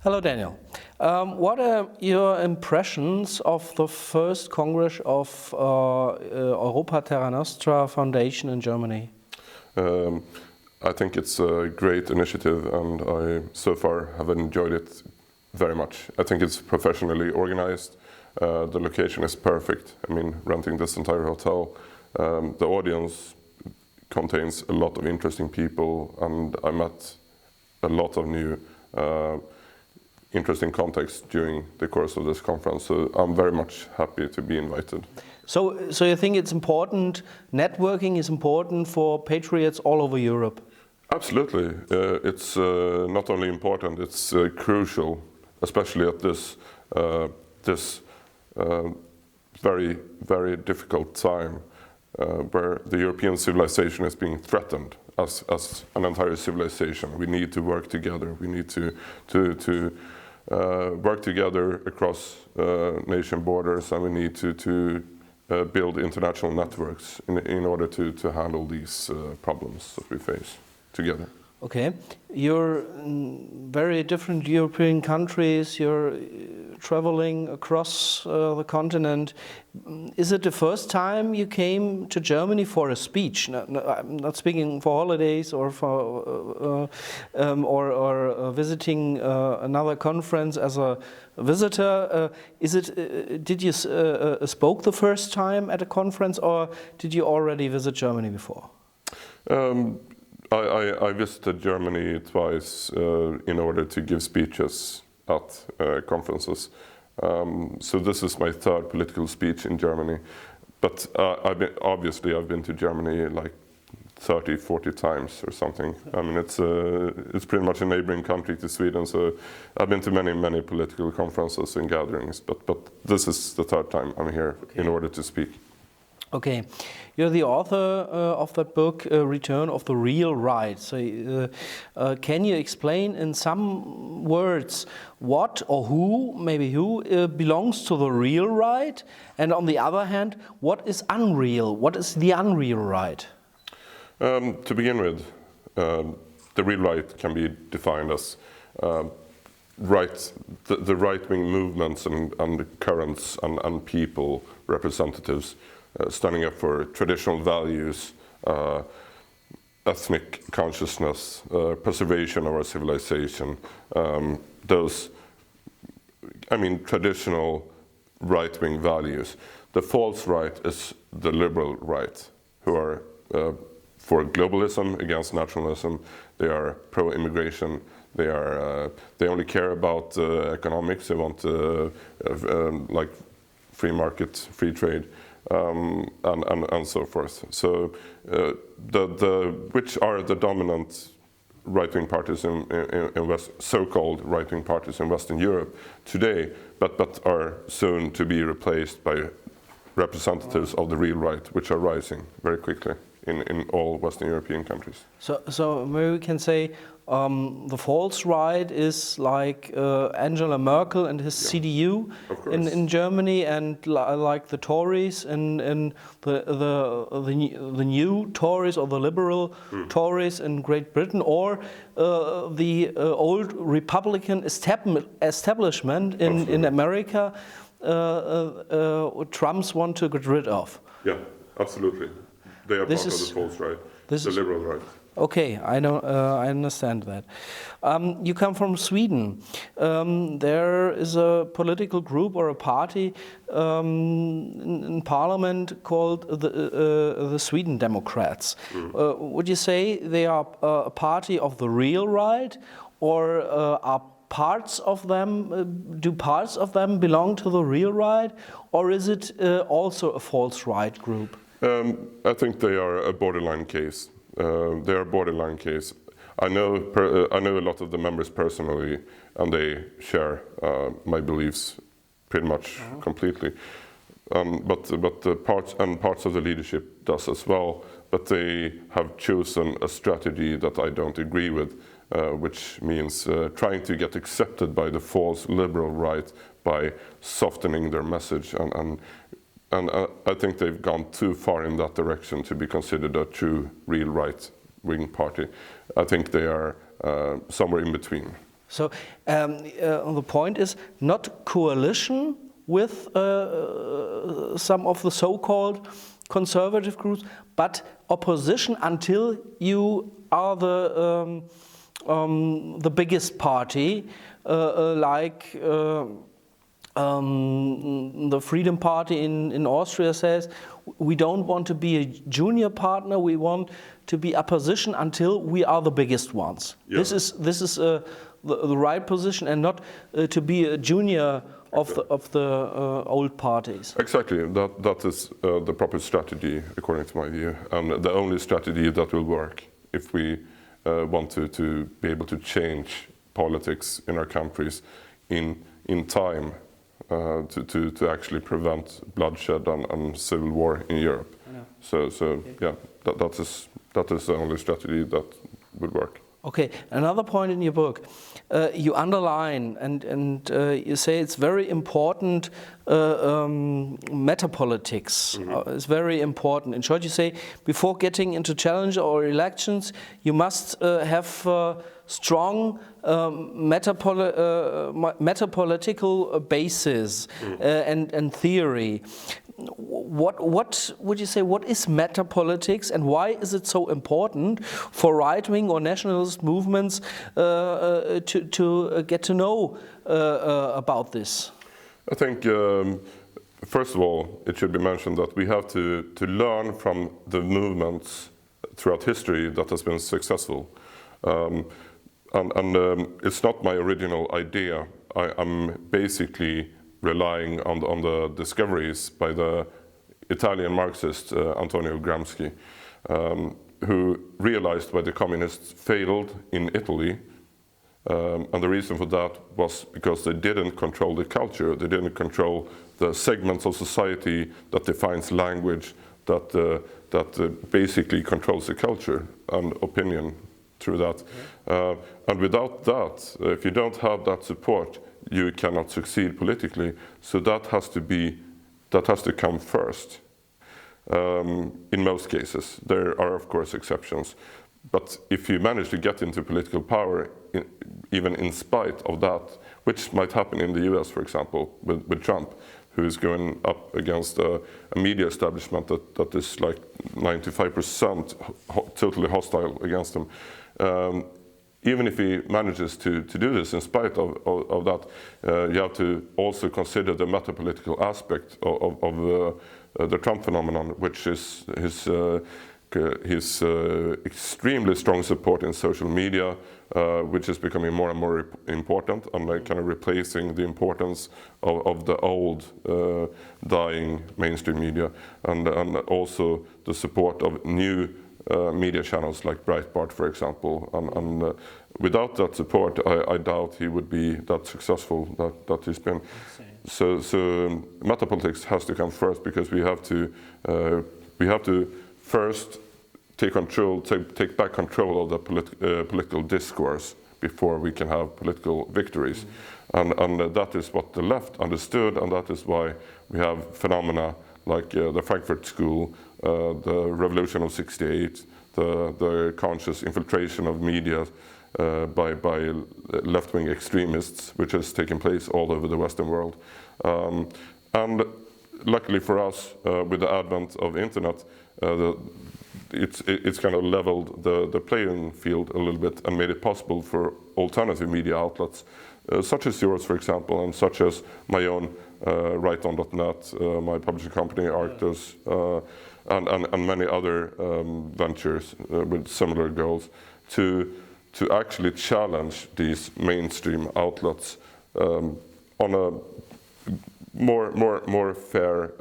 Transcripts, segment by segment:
Hello, Daniel. What are your impressions of the first Congress of Europa Terra Nostra Foundation in Germany? I think it's a great initiative, and I so far have enjoyed it very much. I think it's professionally organized. The location is perfect. I mean, renting this entire hotel. The audience contains a lot of interesting people, and I met a lot of new interesting contacts during the course of this conference. So I'm very much happy to be invited. So you think it's important, networking is important for patriots all over Europe? Absolutely. It's not only important, it's crucial, especially at this very, very difficult time where the European civilization is being threatened as an entire civilization. We need to work together. We need to work together across nation borders, and we need to build international networks in order to handle these problems that we face together. Okay, you're in very different European countries, you're traveling across the continent. Is it the first time you came to Germany for a speech? I'm not speaking for holidays or for visiting another conference as a visitor. Did you spoke the first time at a conference, or did you already visit Germany before? I visited Germany twice in order to give speeches at conferences. So this is my third political speech in Germany. But I've been to Germany like 30, 40 times or something. I mean, it's pretty much a neighboring country to Sweden. So I've been to many political conferences and gatherings. But this is the third time I'm here in order to speak. Okay, you're the author of that book, Return of the Real Right. So can you explain in some words what or who, maybe who, belongs to the real right? And on the other hand, what is unreal? What is the unreal right? To begin with, the real right can be defined as the right-wing movements and currents and people, representatives, standing up for traditional values, ethnic consciousness, preservation of our civilization, traditional right-wing values. The false right is the liberal right, who are for globalism, against nationalism. They are pro-immigration. They only care about economics. They want like free market, free trade. And so forth. So, which are the dominant right-wing parties in so-called right-wing parties in Western Europe today, but are soon to be replaced by representatives of the real right, which are rising very quickly in all Western European countries. So maybe we can say the false right is like Angela Merkel and his CDU in Germany, and like the Tories and the new Tories or the liberal Tories in Great Britain, or the old Republican establishment in America. Trump's want to get rid of. Yeah, absolutely. They are part of the false right, the liberal right. Okay, I understand that. You come from Sweden. There is a political group or a party in Parliament called the Sweden Democrats. Would you say they are a party of the real right, or are parts of them? Do parts of them belong to the real right, or is it also a false right group? I think they are a borderline case. They are a borderline case. I know a lot of the members personally, and they share my beliefs pretty much completely. But the parts of the leadership does as well. But they have chosen a strategy that I don't agree with, which means trying to get accepted by the false liberal right by softening their message, and I think they've gone too far in that direction to be considered a true, real right-wing party. I think they are somewhere in between. So the point is not coalition with some of the so-called conservative groups, but opposition until you are the biggest party, like the Freedom Party in Austria says, we don't want to be a junior partner, we want to be opposition until we are the biggest ones. Yeah. This is the right position, and not to be a junior of the old parties. Exactly, that is the proper strategy according to my view, and the only strategy that will work if we want to be able to change politics in our countries in time to actually prevent bloodshed and civil war in Europe. So okay. Yeah, that is the only strategy that would work. Okay, another point in your book, you underline and you say it's very important, metapolitics is very important. In short, you say before getting into challenge or elections, you must have strong metapolitical basis and theory. What would you say, what is metapolitics, and why is it so important for right-wing or nationalist movements to get to know about this? I think, first of all, it should be mentioned that we have to learn from the movements throughout history that has been successful. It's not my original idea. I'm basically relying on the discoveries by the Italian Marxist Antonio Gramsci, who realized why the communists failed in Italy. And the reason for that was because they didn't control the culture, they didn't control the segments of society that defines language, that basically controls the culture and opinion through that. And without that, if you don't have that support, you cannot succeed politically. So that has to come first. In most cases, there are of course exceptions, but if you manage to get into political power, even in spite of that, which might happen in the US, for example, with Trump, who is going up against a media establishment that is like 95% totally hostile against him. Even if he manages to do this in spite of that, you have to also consider the metapolitical aspect of the Trump phenomenon, which is his extremely strong support in social media, which is becoming more and more important, and kind of replacing the importance of the old dying mainstream media, and also the support of new media channels like Breitbart, for example, and without that support, I doubt he would be that successful that he's been. So metapolitics has to come first, because we have to first take back control of the political discourse before we can have political victories, and that is what the left understood, and that is why we have phenomena like the Frankfurt School, the Revolution of '68, the conscious infiltration of media by left-wing extremists, which has taken place all over the Western world. And luckily for us, with the advent of internet, it's kind of leveled the playing field a little bit and made it possible for alternative media outlets, such as yours, for example, and such as my own writeon.net, my publishing company Arktos, and many other ventures with similar goals, to actually challenge these mainstream outlets on a more fair,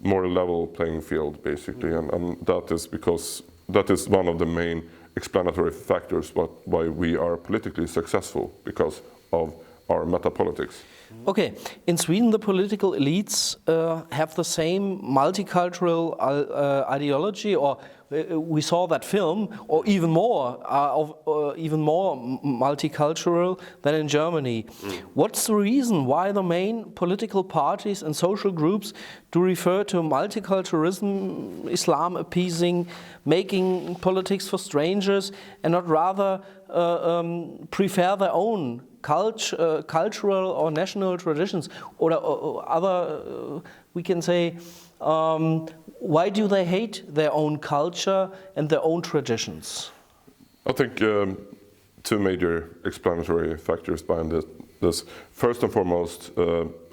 more level playing field, basically, and that is because that is one of the main explanatory factors why we are politically successful, because of our metapolitics. Okay, in Sweden the political elites have the same multicultural ideology, or we saw that film, or even more, even more multicultural than in Germany. What's the reason why the main political parties and social groups do refer to multiculturalism, Islam appeasing, making politics for strangers, and not rather prefer their own cultural or national traditions, or other, we can say, why do they hate their own culture and their own traditions? I think two major explanatory factors behind this. First and foremost,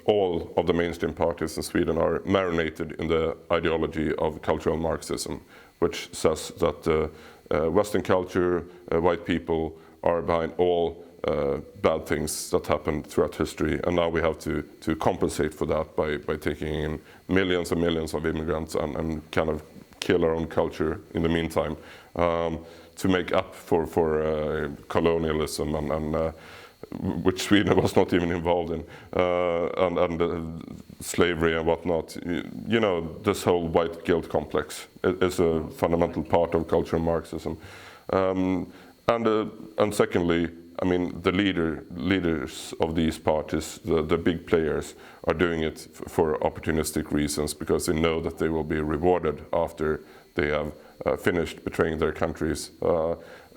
all of the mainstream parties in Sweden are marinated in the ideology of cultural Marxism, which says that Western culture, white people are behind all bad things that happened throughout history, and now we have to compensate for that by taking in millions and millions of immigrants and kind of kill our own culture in the meantime, to make up for colonialism and which Sweden was not even involved in, and slavery and whatnot. You know, this whole white guilt complex is a fundamental part of cultural Marxism, and secondly, I mean, the leaders of these parties, the big players, are doing it for opportunistic reasons, because they know that they will be rewarded after they have finished betraying their countries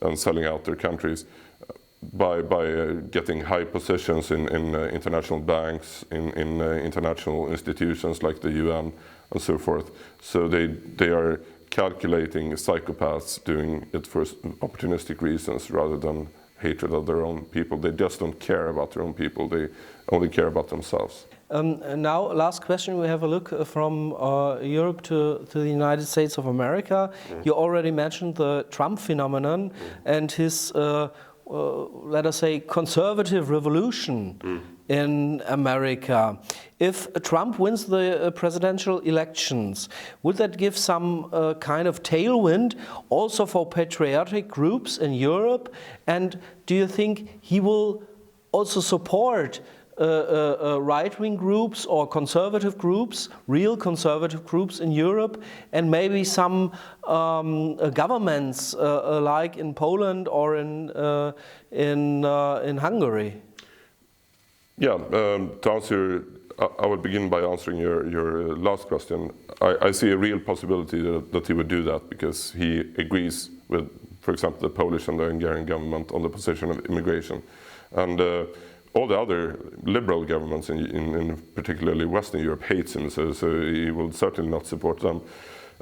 and selling out their countries by getting high positions in international banks, in international institutions like the UN and so forth. So they are calculating psychopaths doing it for opportunistic reasons rather than hatred of their own people. They just don't care about their own people, they only care about themselves. Now, last question, we have a look from Europe to the United States of America. You already mentioned the Trump phenomenon and his, let us say, conservative revolution in America. If Trump wins the presidential elections, would that give some kind of tailwind also for patriotic groups in Europe? And do you think he will also support right-wing groups or conservative groups, real conservative groups in Europe, and maybe some governments like in Poland or in Hungary? Yeah, to answer, I will begin by answering your last question. I see a real possibility that he would do that, because he agrees with, for example, the Polish and the Hungarian government on the position of immigration. And all the other liberal governments in particularly Western Europe hates him, so he will certainly not support them.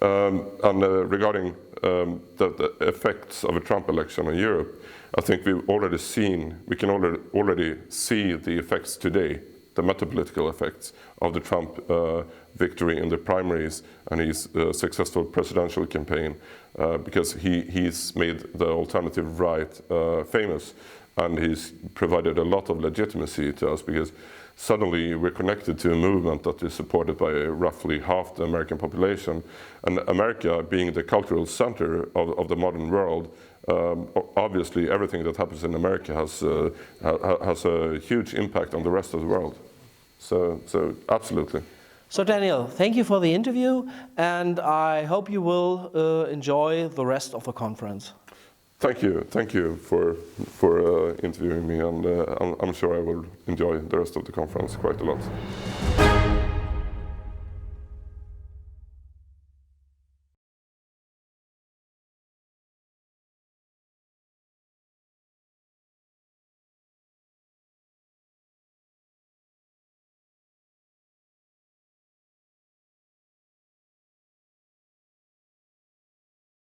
Regarding the effects of a Trump election in Europe, I think we can already see the effects today, the metapolitical effects of the Trump victory in the primaries and his successful presidential campaign, because he's made the alternative right famous, and he's provided a lot of legitimacy to us, because suddenly we're connected to a movement that is supported by roughly half the American population. And America, being the cultural center of the modern world, obviously everything that happens in America has a huge impact on the rest of the world. So absolutely. So Daniel, thank you for the interview, and I hope you will enjoy the rest of the conference. Thank you for interviewing me, and I'm sure I will enjoy the rest of the conference quite a lot.